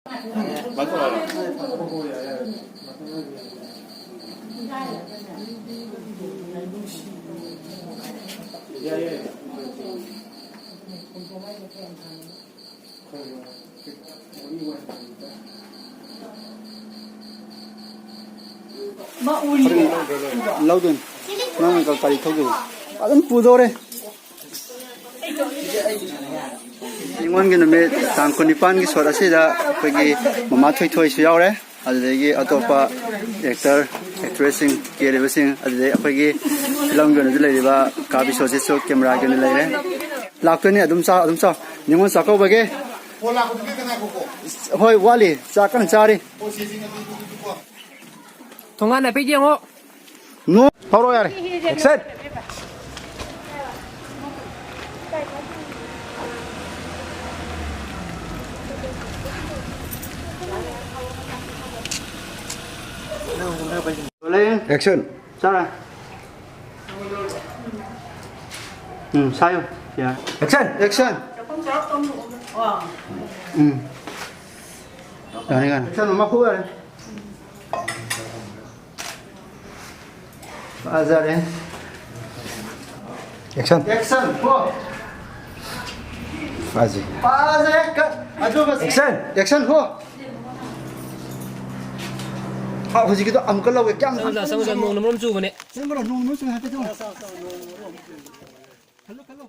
맞아 맞아. 야예. laudan nang ka kali thogi adum pudore ingwan gi name tang ko nipan gi sora se da pegi mama thoi thoi su yaure adegi atopa actor actressing ke revsing adegi apegi film gi na le ba ka bi so se so camera gi na le re lakto ni adum sa ningon sa ko bage Hola, ¿cómo te quedas, Coco? hoi wali cha kan chari 동안 앞에 지영어 no 바로 야래 액션 액션 자라 사요 야 액션 아니가 액션 엄마 후야 맞아래 액션 후 맞지 맞아 아주 액션 후 아, 그지기도 안 걸라고 깜. 나 상자 먹는 몸 주고네 생거라 너무 무슨 하대 좀. 갈로.